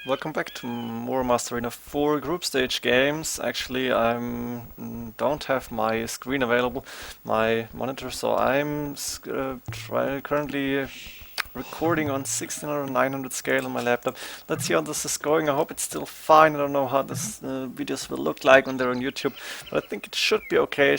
Welcome back to MoAre4 group stage games. Actually, I don't have my screen available, my monitor, so I'm currently recording on 1600 900 scale on my laptop. Let's see how this is going. I hope it's still fine. I don't know how this videos will look like when they're on YouTube, but I think it should be okay.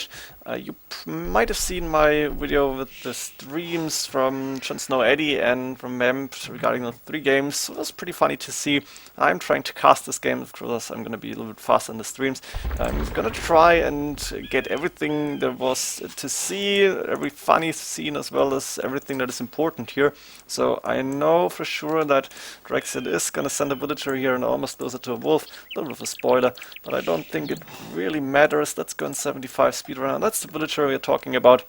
You might have seen my video with the streams from Jon Snow Eddie and from Memp regarding the 3 games. So it was pretty funny to see. I'm trying to cast this game, of course. I'm going to be a little bit faster in the streams. I'm going to try and get everything there was to see, every funny scene as well as everything that is important here. So I know for sure that DraXieN is going to send a villager here and almost lose it to a wolf. A little bit of a spoiler, but I don't think it really matters. Let's go in 75 speed around. That's the villager we're talking about.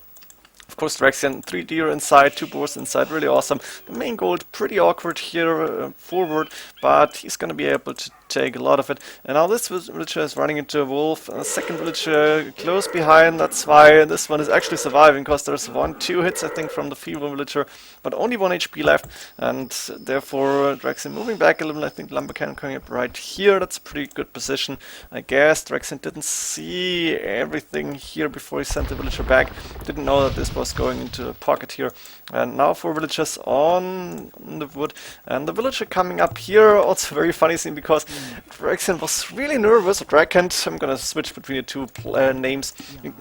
Of course, DraXieN, 3 deer inside, 2 boars inside, really awesome. The main gold, pretty awkward here forward, but he's going to be able to take a lot of it. And now this villager is running into a wolf. A second villager close behind. That's why this one is actually surviving, because there's 1-2 hits, I think, from the feeble villager, but only 1 HP left. And therefore, DraXieN moving back a little. I think Lumber Cannon coming up right here. That's a pretty good position. I guess DraXieN didn't see everything here before he sent the villager back. Didn't know that this was going into a pocket here. And now 4 villagers on the wood. And the villager coming up here, also very funny scene, because DraXieN was really nervous. DraXieN, I'm gonna switch between the two names.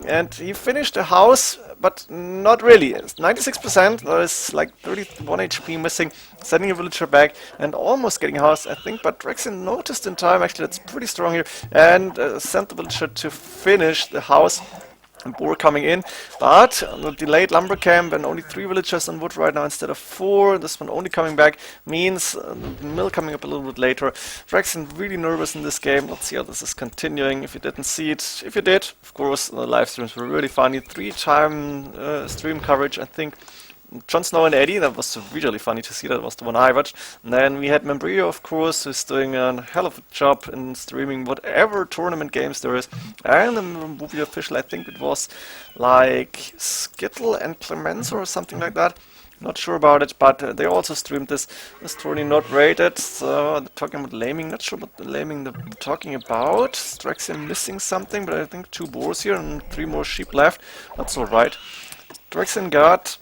And he finished the house, but not really. It's 96%, there is like 31 HP missing, sending a villager back and almost getting a house, I think. But DraXieN noticed in time, actually that's pretty strong here, and sent the villager to finish the house. Boar coming in, but the delayed lumber camp and only 3 villagers on wood right now instead of 4. This one only coming back means the mill coming up a little bit later. DraXieN really nervous in this game. Let's see how this is continuing. If you didn't see it, if you did, of course, the live streams were really funny. 3-time stream coverage, I think. Jon Snow and Eddie, that was really funny to see. That was the one I watched. And then we had MoAre4, of course, who's doing a hell of a job in streaming whatever tournament games there is. And the movie official, I think it was like Skittle and Clemenza or something like that. Not sure about it, but they also streamed this. This tourney not rated, so they're talking about laming. Not sure what the laming they're talking about. DraXieN missing something, but I think 2 boars here and 3 more sheep left. That's alright. DraXieN got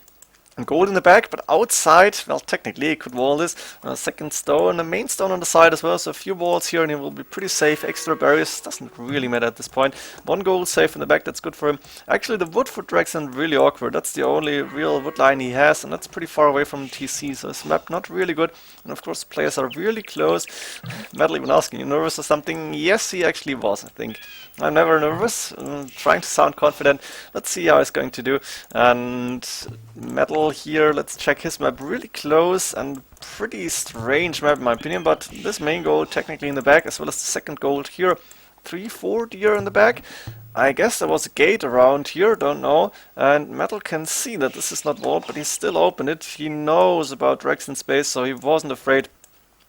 gold in the back, but outside, well, technically he could wall this. Second stone, a main stone on the side as well, so a few walls here and he will be pretty safe. Extra barriers doesn't really matter at this point. 1 gold safe in the back, that's good for him. Actually, the wood for DraXieN really awkward. That's the only real wood line he has, and that's pretty far away from TC, so his map not really good. And of course, players are really close. Metal even asking, you nervous or something? Yes, he actually was, I think. I'm never nervous, trying to sound confident. Let's see how he's going to do. And Metal here, let's check his map. Really close and pretty strange map in my opinion, but this main goal technically in the back as well as the second gold here. 3-4 deer in the back. I guess there was a gate around here, don't know. And Metal can see that this is not walled, but he still opened it. He knows about DraXieN space, so he wasn't afraid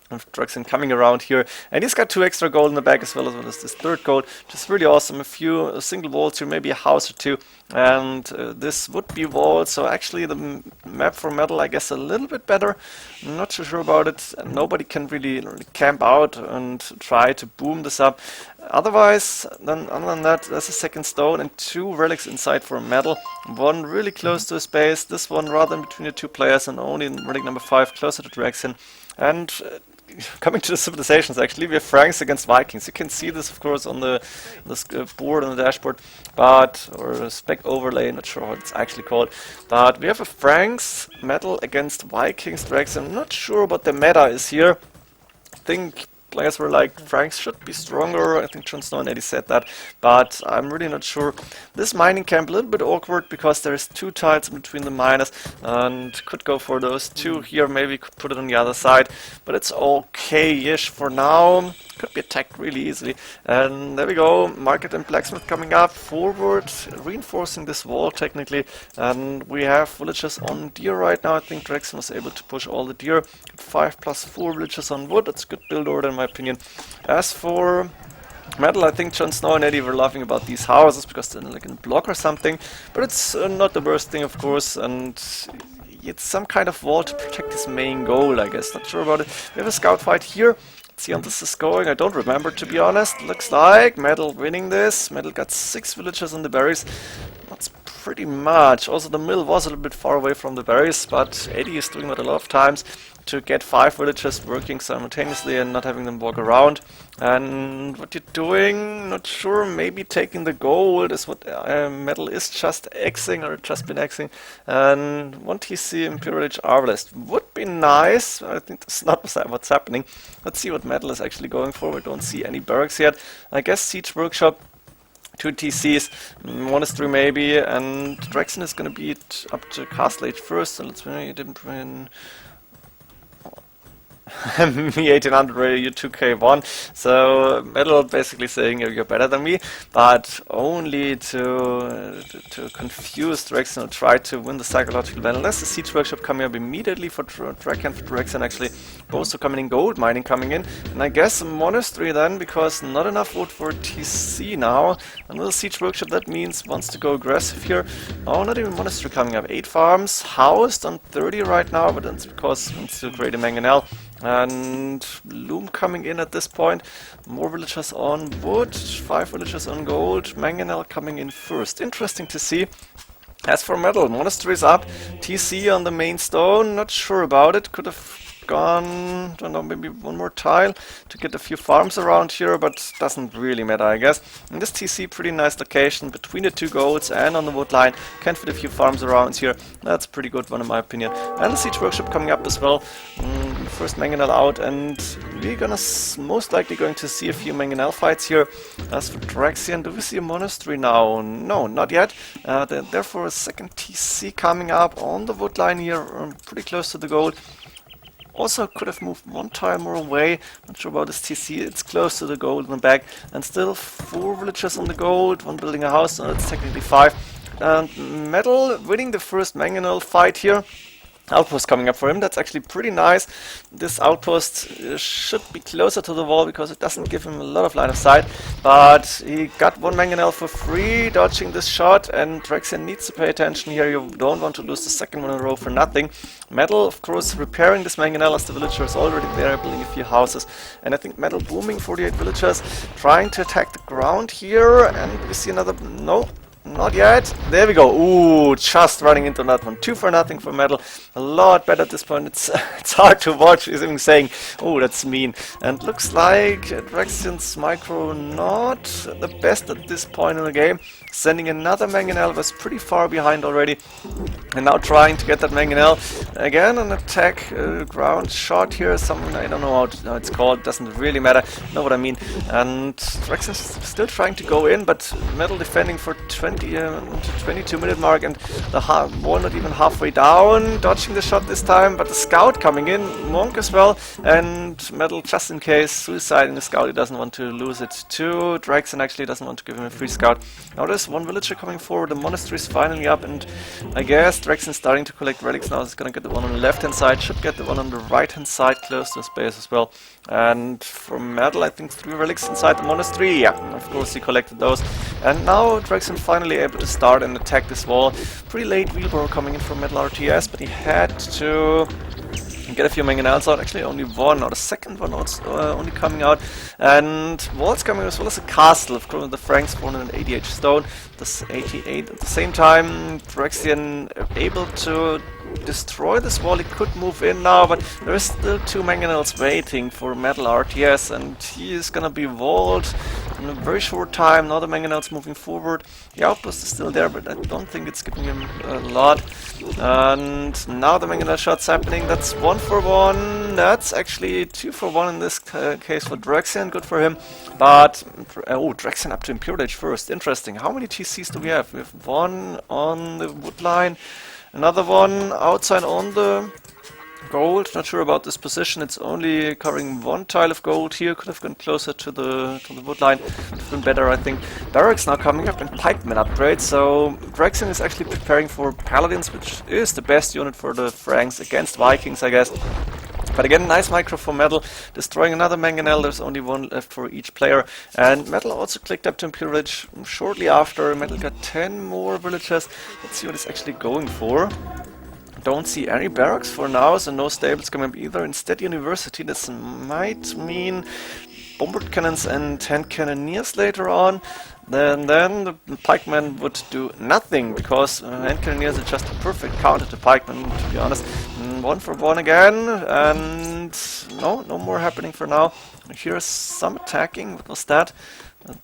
of DraXieN coming around here. And he's got 2 extra gold in the back as well as this 3rd gold, which is really awesome. A few single walls here, maybe a house or 2, and this would be walled. So actually the map for Metal, I guess, a little bit better. I'm not too sure about it. Nobody can really camp out and try to boom this up. Otherwise, then other than that, there's a second stone and 2 relics inside for Metal. 1 really close to his base, this one rather in between the 2 players, and only in relic number 5 closer to DraXieN. And coming to the civilizations, actually, we have Franks against Vikings. You can see this, of course, on the board on the dashboard, but or a spec overlay. Not sure what it's actually called. But we have a Franks Metal against Vikings DraXieN. I'm not sure what the meta is here. I think players were like, Franks should be stronger. I think Jon Snow and Eddie said that, but I'm really not sure. This mining camp a little bit awkward because there's 2 tiles in between the miners, and could go for those 2 here. Maybe could put it on the other side, but it's okay-ish for now. Could be attacked really easily. And there we go, market and blacksmith coming up forward, reinforcing this wall technically. And we have villagers on deer right now. I think DraXieN was able to push all the deer. 5+4 villagers on wood. That's a good build order in my opinion. As for Metal, I think Jon Snow and Eddie were laughing about these houses because they're like in a block or something. But it's not the worst thing, of course, and it's some kind of wall to protect his main goal, I guess. Not sure about it. We have a scout fight here. Let's see how this is going. I don't remember, to be honest. Looks like Metal winning this. Metal got 6 villagers on the berries. That's pretty much. Also, the mill was a little bit far away from the berries, but Eddie is doing that a lot of times to get 5 villagers working simultaneously and not having them walk around. And what you're doing, not sure, maybe taking the gold is what Metal is just Xing or just been Xing. And 1 TC Imperial Age Arbalest would be nice. I think that's not what's happening. Let's see what Metal is actually going for. We don't see any barracks yet. I guess Siege Workshop, 2 TCs, Monastery maybe, and DraXieN is going to be up to Castle Age first. So let's win. You didn't win. Me 1800 radio, you 2k1. So Metal basically saying you're better than me, but only to confuse DraXieN or try to win the psychological battle. Unless the Siege Workshop coming up immediately for DraXieN actually. Both are coming in, gold mining coming in, and I guess a Monastery then, because not enough wood for TC now. Another Siege Workshop, that means wants to go aggressive here. Oh, not even Monastery coming up. 8 farms, housed on 30 right now, but that's because wants to create a mangonel. And Loom coming in at this point. More villagers on wood, 5 villagers on gold. Mangonel coming in first. Interesting to see. As for Metal, Monastery's up. TC on the main stone, not sure about it. Could have gone, don't know, maybe one more tile to get a few farms around here, but doesn't really matter, I guess. And this TC, pretty nice location between the 2 golds and on the wood line. Can fit a few farms around here. That's a pretty good one in my opinion. And the Siege Workshop coming up as well. First Mangonel out, and we're gonna most likely going to see a few Mangonel fights here. As for DraXieN, do we see a Monastery now? No, not yet. Therefore a second TC coming up on the wood line here, pretty close to the gold. Also could have moved 1 tile more away. Not sure about this TC. It's close to the gold in the back. And still 4 villagers on the gold. 1 building a house. So it's technically 5. And Metal winning the first Mangonel fight here. Outpost coming up for him. That's actually pretty nice. This outpost should be closer to the wall because it doesn't give him a lot of line of sight. But he got 1 mangonel for free, dodging this shot, and DraXieN needs to pay attention here. You don't want to lose the second one in a row for nothing. Metal, of course, repairing this mangonel as the villager is already there, building a few houses. And I think Metal booming 48 villagers, trying to attack the ground here. And we see another... No. Not yet. There we go. Ooh, just running into that one. 2 for nothing for Metal. A lot better at this point. It's hard to watch. He's even saying, oh, that's mean. And looks like DraXieN's micro not the best at this point in the game. Sending another mangonel, was pretty far behind already. And now trying to get that mangonel. Again, an attack ground shot here. Something I don't know how it's called. Doesn't really matter. You know what I mean. And DraXieN's still trying to go in, but Metal defending for 22-minute mark, and the wall not even halfway down, dodging the shot this time, but the scout coming in, Monk as well, and Metal just in case, suiciding the scout. He doesn't want to lose it to DraXieN, actually doesn't want to give him a free scout. Now there's 1 villager coming forward, the monastery is finally up, and I guess DraXieN starting to collect relics now. He's gonna get the one on the left hand side, should get the one on the right hand side close to his base as well. And for Metal, I think 3 relics inside the monastery. Yeah, of course he collected those. And now DraXieN finally able to start and attack this wall. Pretty late wheelbarrow coming in from Metal RTS, but he had to get a few mangonels out. Actually only 1, now the second one also, only coming out. And walls coming as well as a castle. Of course the Franks 188 stone, this 88. At the same time, DraXieN able to destroy this wall. He could move in now, but there is still 2 mangonels waiting for Metal RTS, and he is gonna be walled in a very short time. Now the mangonels moving forward. The outpost is still there, but I don't think it's giving him a lot. And now the mangonel shot's happening. That's 1 for 1. That's actually 2 for 1 in this case for DraXieN. Good for him. But oh, DraXieN up to Imperial Age first. Interesting. How many TCs do we have? We have 1 on the wood line. Another one outside on the gold. Not sure about this position. It's only covering 1 tile of gold here. Could have gone closer to the wood line. Would have been better, I think. Barracks now coming up and pikemen upgrade. So DraXieN is actually preparing for paladins, which is the best unit for the Franks against Vikings, I guess. But again, nice micro for Metal, destroying another mangonel. There's only 1 left for each player. And Metal also clicked up to Imperial Age shortly after. Metal got 10 more villagers. Let's see what it's actually going for. Don't see any barracks for now, so no stables coming up either. Instead, university. This might mean bombard cannons and hand cannoneers later on. Then the pikemen would do nothing, because hand cannoneers are just a perfect counter to pikemen, to be honest. 1 for 1 again, and no more happening for now. Here's some attacking. What was that?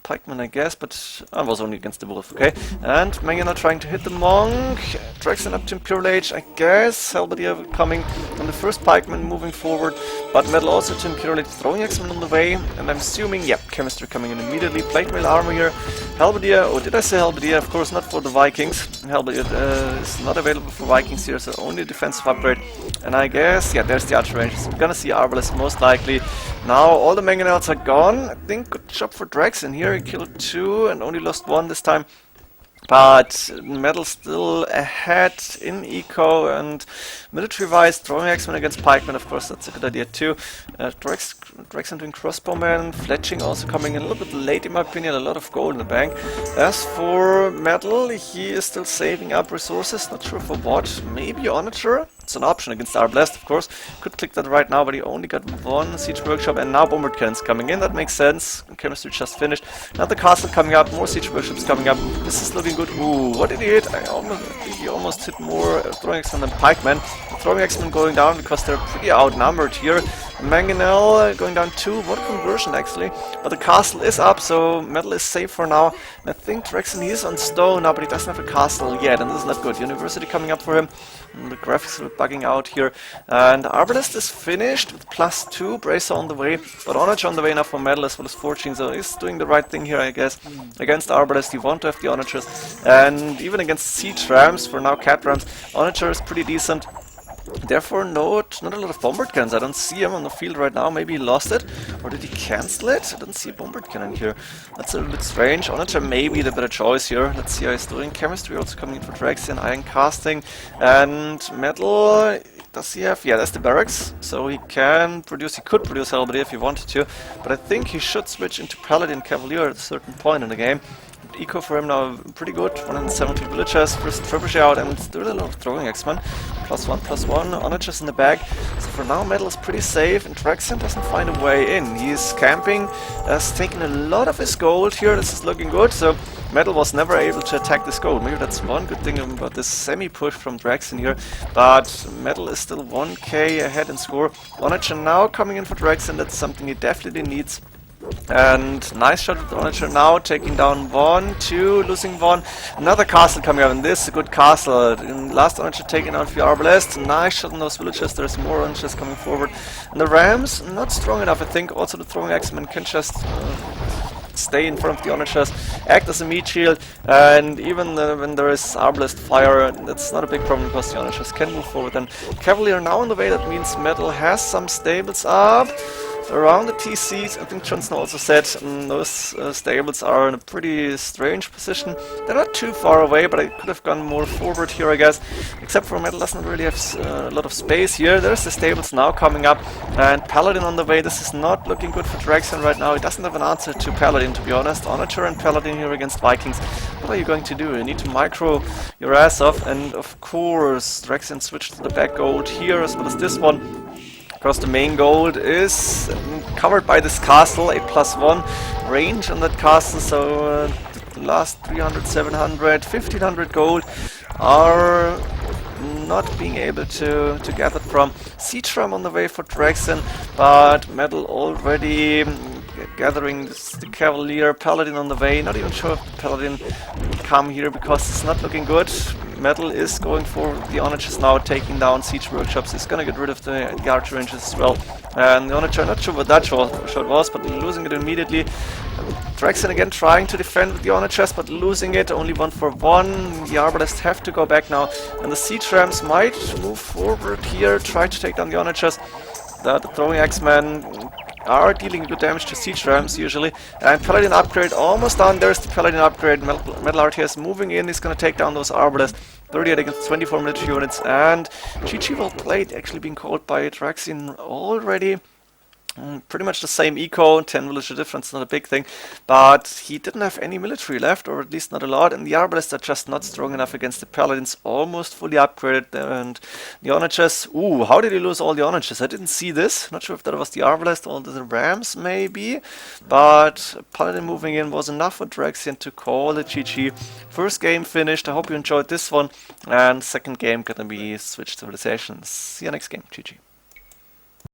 Pikeman, I guess, but I was only against the wolf, okay. And Mangana trying to hit the monk. DraXieN up to Imperial Age, I guess. Halberdier coming on the first pikeman, moving forward. But metal also to Imperial Age, throwing X-Men on the way. And I'm assuming, yep, chemistry coming in immediately. Plate mail armor here. Halberdier, oh, did I say Halberdier? Of course, not for the Vikings. Halberdier is not available for Vikings here, so only defensive upgrade. And I guess, yeah, there's the archer ranges. We're gonna see Arbalest most likely. Now all the mangonels are gone. I think good job for DraXieN here. He killed 2 and only lost 1 this time. But metal still ahead in eco and military-wise, throwing X-Men against pikemen, of course, that's a good idea too. DraXieN doing crossbowman, fletching also coming in a little bit late in my opinion, a lot of gold in the bank. As for metal, he is still saving up resources, not sure for what, maybe Onager? It's an option against Arbalest, of course. Could click that right now, but he only got 1 siege workshop, and now bombard cannons coming in. That makes sense. Chemistry just finished. Now the castle coming up, more siege workshops coming up. This is looking good. Ooh, what did he hit? I think he almost hit more throwing X-Men than pikemen. Throwing X-Men going down because they're pretty outnumbered here. Mangonel going down 2, what conversion actually. But the castle is up, so metal is safe for now. And I think DraXieN is on stone now, but he doesn't have a castle yet, and this is not good. University coming up for him. And the graphics are bugging out here. And Arbalest is finished with +2, Bracer on the way, but Onager on the way now for metal as well as forging, so he's doing the right thing here, I guess. Against Arbalest, you want to have the Onagers, and even against siege rams, for now cat rams, Onager is pretty decent. Therefore, not a lot of bombard cannons. I don't see him on the field right now. Maybe he lost it, or did he cancel it? I don't see a bombard cannon here. That's a little bit strange. Onager may be the better choice here. Let's see how he's doing. Chemistry also coming in for DraXieN, iron casting, and metal. Does he have? Yeah, that's the barracks. So he can produce. He could produce Halberdier if he wanted to, but I think he should switch into Paladin Cavalier at a certain point in the game. Eco for him now pretty good, 170 villagers, first trebuchet out, and still a lot of throwing X-Men. +1/+1, Onagers in the bag. So for now metal is pretty safe, and DraXieN doesn't find a way in. He's camping, has taken a lot of his gold here, this is looking good, so metal was never able to attack this gold. Maybe that's one good thing about this semi-push from DraXieN here, but metal is still 1k ahead in score. Onager now coming in for DraXieN, that's something he definitely needs. And nice shot with Onager now, taking down 1, 2, losing 1. Another castle coming up, and this is a good castle. Last Onager taking out for Arbalest. Nice shot on those villagers, there's more Onagers coming forward. And the rams, not strong enough, I think. Also the throwing X-Men can just stay in front of the Onagers, act as a meat shield, and even when there is Arbalest fire, that's not a big problem because the Onagers can move forward. And Cavalier now on the way, that means metal has some stables up around the TCs. I think Johnson also said those stables are in a pretty strange position. They're not too far away, but I could have gone more forward here, I guess. Except for metal doesn't really have a lot of space here. There's the stables now coming up, and Paladin on the way. This is not looking good for DraXieN right now. He doesn't have an answer to Paladin, to be honest. Onager and Paladin here against Vikings. What are you going to do? You need to micro your ass off, and of course DraXieN switched to the back gold here as well as this one, because the main gold is covered by this castle, a +1 range on that castle, so the last 300, 700, 1500 gold are not being able to gather from. Siege ram on the way for DraXieN, but metal already gathering the Cavalier, Paladin on the way. Not even sure if the Paladin will come here because it's not looking good. Metal is going for the Onagers now, taking down siege workshops. He's gonna get rid of the archer ranges as well. And the Onager, not sure what that shot was, but losing it immediately. DraXieN again trying to defend with the Onagers, but losing it, only 1 for 1. The Arbalest have to go back now, and the siege rams might move forward here, try to take down the Onagers. The throwing X-Men are dealing good damage to siege rams usually. And Paladin upgrade almost done. There's the Paladin upgrade. Metal RTS moving in. He's gonna take down those Arbalest. 38 against 24 military units. And GG well played, actually being called by DraXieN already. Pretty much the same eco, 10 villager difference, not a big thing, but he didn't have any military left, or at least not a lot, and the arbalists are just not strong enough against the paladins, almost fully upgraded, and the onagers, ooh, how did he lose all the onagers? I didn't see this, not sure if that was the arbalist or the rams maybe, but paladin moving in was enough for DraXieN to call it GG. First game finished, I hope you enjoyed this one, and second game gonna be Switch Civilizations. See you next game, GG.